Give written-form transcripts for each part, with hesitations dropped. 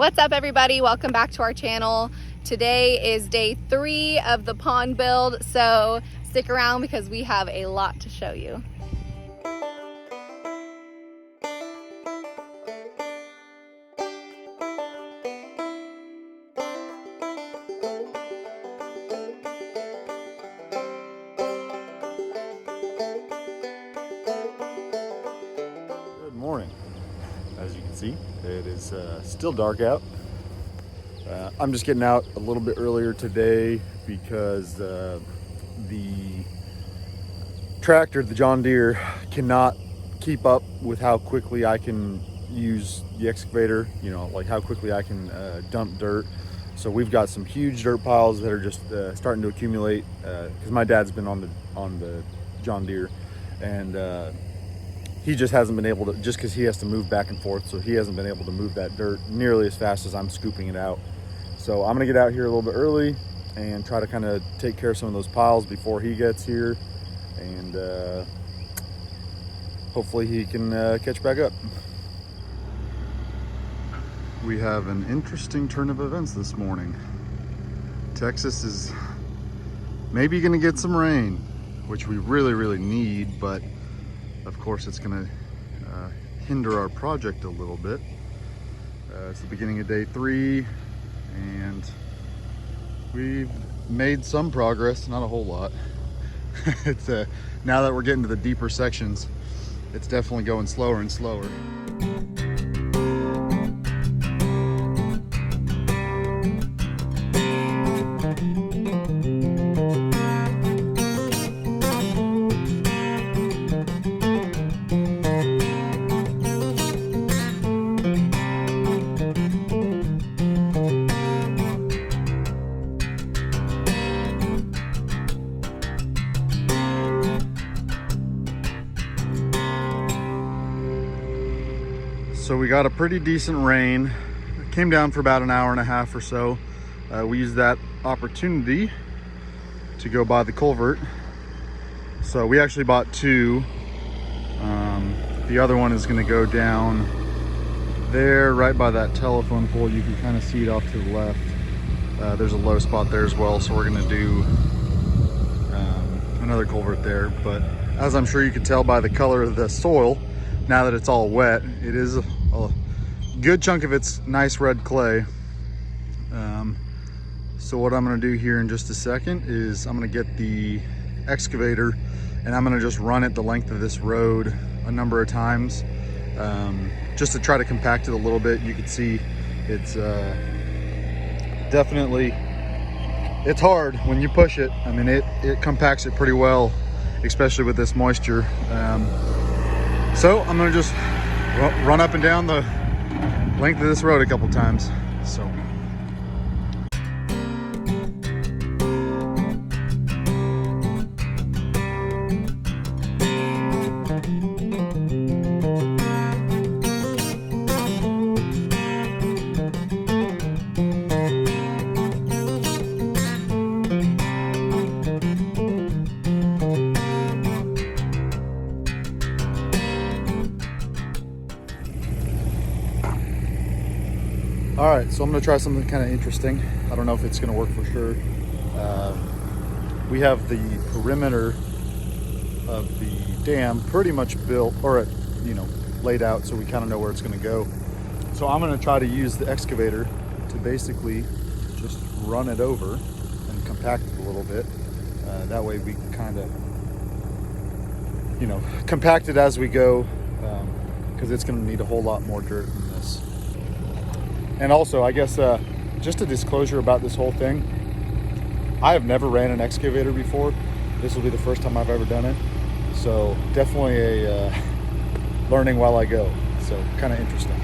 What's up, everybody? Welcome back to our channel. Today is day 3 of the pond build, so stick around because we have a lot to show you. Good morning. As you can see, it is still dark out. I'm just getting out a little bit earlier today because the tractor, the John Deere, cannot keep up with how quickly I can use the excavator, like how quickly I can dump dirt. So we've got some huge dirt piles that are just starting to accumulate because my dad's been on the John Deere, and he just hasn't been able to, just because he has to move back and forth, so he hasn't been able to move that dirt nearly as fast as I'm scooping it out. So I'm gonna get out here a little bit early and try to kind of take care of some of those piles before he gets here, and hopefully he can catch back up. We have an interesting turn of events this morning. Texas is maybe gonna get some rain, which we really need, but of course it's gonna hinder our project a little bit. It's the beginning of day 3, and we've made some progress, not a whole lot. It's now that we're getting to the deeper sections, it's definitely going slower and slower. So we got a pretty decent rain. It came down for about an hour and a half or so. We used that opportunity to go by the culvert. So we actually bought 2. The other one is gonna go down there right by that telephone pole. You can kind of see it off to the left. There's a low spot there as well, so we're gonna do another culvert there. But as I'm sure you can tell by the color of the soil, now that it's all wet, it is a good chunk of it's nice red clay. So what I'm gonna do here in just a second is I'm gonna get the excavator and I'm gonna just run it the length of this road a number of times, just to try to compact it a little bit. You can see it's definitely, it's hard when you push it. I mean, it compacts it pretty well, especially with this moisture. So I'm gonna just run up and down the length of this road a couple times. So. All right, so I'm gonna try something kind of interesting. I don't know if it's gonna work for sure. We have the perimeter of the dam pretty much built, or laid out, so we kind of know where it's gonna go. So I'm gonna try to use the excavator to basically just run it over and compact it a little bit. That way we can kind of, compact it as we go, because it's gonna need a whole lot more dirt than this. And also, I guess, just a disclosure about this whole thing. I have never ran an excavator before. This will be the first time I've ever done it. So definitely a learning while I go. So kind of interesting.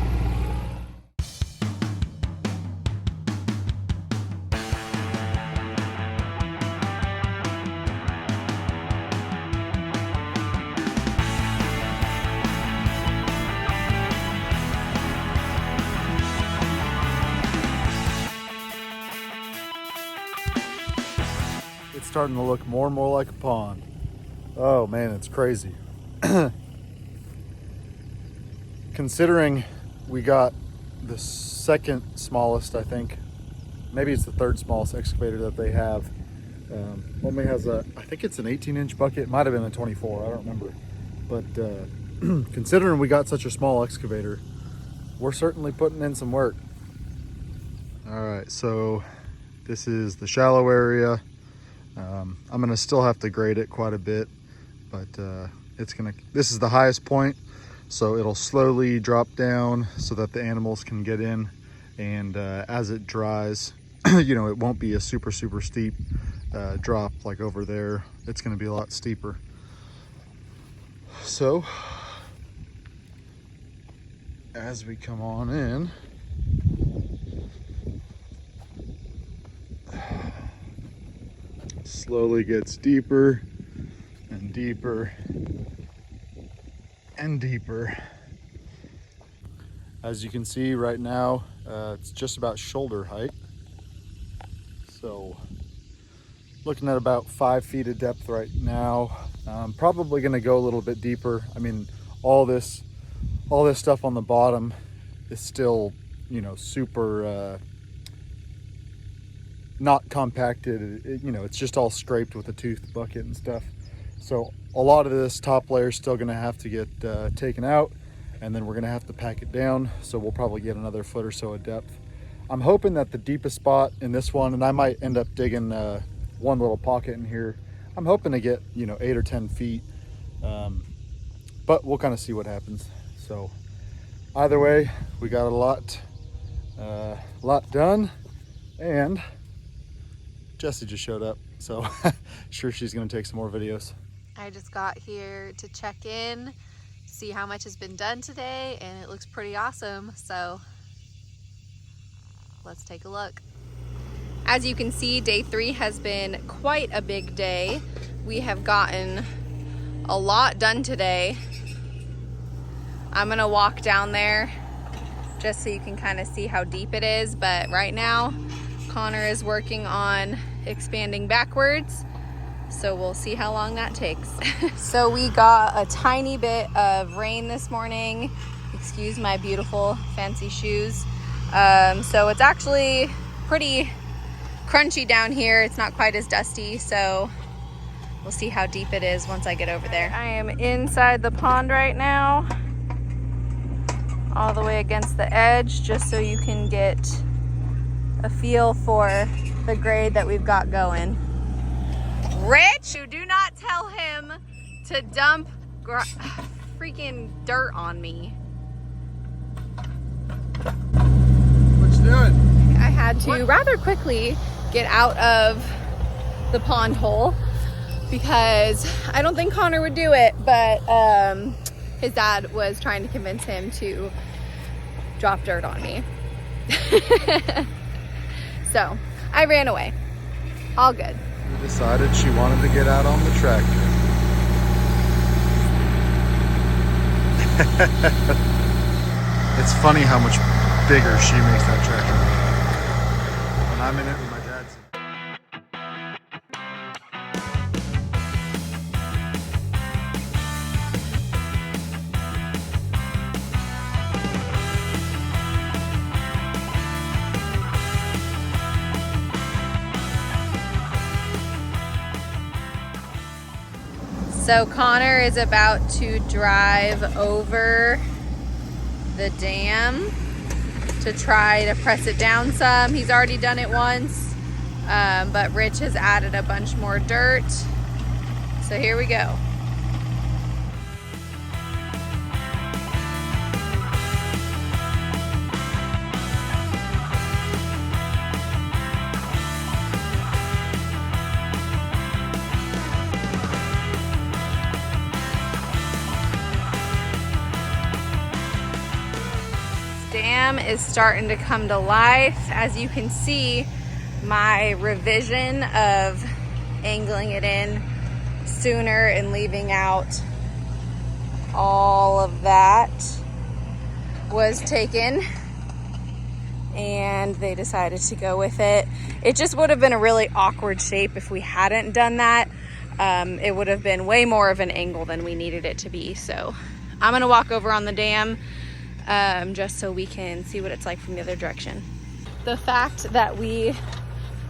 It's starting to look more and more like a pond. Oh man, it's crazy. Considering we got the second smallest, I think. Maybe it's the third smallest excavator that they have. Only has I think it's an 18-inch bucket. It might have been a 24, I don't remember. But considering we got such a small excavator, we're certainly putting in some work. All right, so this is the shallow area. I'm gonna still have to grade it quite a bit, but this is the highest point, so it'll slowly drop down so that the animals can get in, and as it dries, you know, it won't be a super steep drop like over there. It's gonna be a lot steeper. So as we come on in, slowly gets deeper and deeper and deeper. As you can see right now, it's just about shoulder height. So looking at about 5 feet of depth right now. I'm probably gonna go a little bit deeper. I mean, all this stuff on the bottom is still, you know, super not compacted. You know, it's just all scraped with a tooth bucket and stuff. So a lot of this top layer is still gonna have to get taken out, and then we're gonna have to pack it down. So we'll probably get another foot or so of depth. I'm hoping that the deepest spot in this one, and I might end up digging one little pocket in here, I'm hoping to get, you know, 8 or 10 feet, but we'll kind of see what happens. So either way, we got a lot done, and Jessie just showed up, so sure she's gonna take some more videos. I just got here to check in, see how much has been done today, and it looks pretty awesome, so let's take a look. As you can see, day 3 has been quite a big day. We have gotten a lot done today. I'm gonna walk down there just so you can kind of see how deep it is, but right now Connor is working on expanding backwards, so we'll see how long that takes. So we got a tiny bit of rain this morning. Excuse my beautiful fancy shoes. So it's actually pretty crunchy down here. It's not quite as dusty, so we'll see how deep it is once I get over there. I am inside the pond right now, all the way against the edge, just so you can get a feel for the grade that we've got going. Rich, you do not tell him to dump freaking dirt on me. What you doing? I had to rather quickly get out of the pond hole because I don't think Connor would do it, but his dad was trying to convince him to drop dirt on me. So I ran away. All good. We decided she wanted to get out on the tractor. It's funny how much bigger she makes that tractor. When I'm in it with my dad's. So Connor is about to drive over the dam to try to press it down some. He's already done it once, but Rich has added a bunch more dirt. So here we go. Dam is starting to come to life. As you can see, my revision of angling it in sooner and leaving out all of that was taken, and they decided to go with it. It just would have been a really awkward shape if we hadn't done that. It would have been way more of an angle than we needed it to be. So I'm gonna walk over on the dam, just so we can see what it's like from the other direction. The fact that we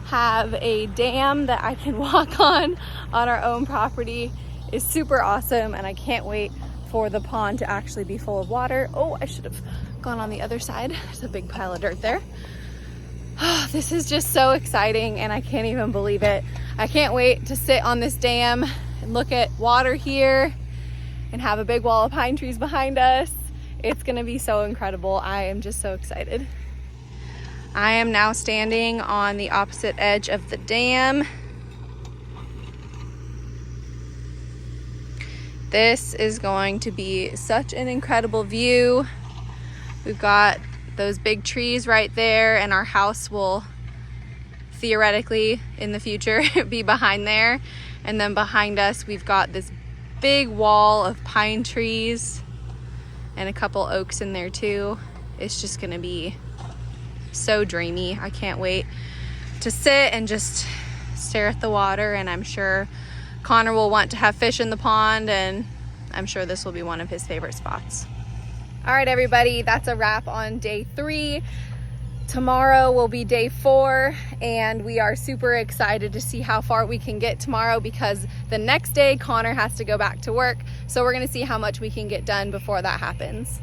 have a dam that I can walk on our own property is super awesome, and I can't wait for the pond to actually be full of water. Oh, I should have gone on the other side. There's a big pile of dirt there. Oh, this is just so exciting, and I can't even believe it. I can't wait to sit on this dam and look at water here and have a big wall of pine trees behind us. It's gonna be so incredible. I am just so excited. I am now standing on the opposite edge of the dam. This is going to be such an incredible view. We've got those big trees right there, and our house will theoretically in the future be behind there. And then behind us, we've got this big wall of pine trees and a couple oaks in there too. It's just gonna be so dreamy. I can't wait to sit and just stare at the water, and I'm sure Connor will want to have fish in the pond, and I'm sure this will be one of his favorite spots. All right, everybody, that's a wrap on day 3. Tomorrow will be day 4, and we are super excited to see how far we can get tomorrow, because the next day Connor has to go back to work. So we're gonna see how much we can get done before that happens.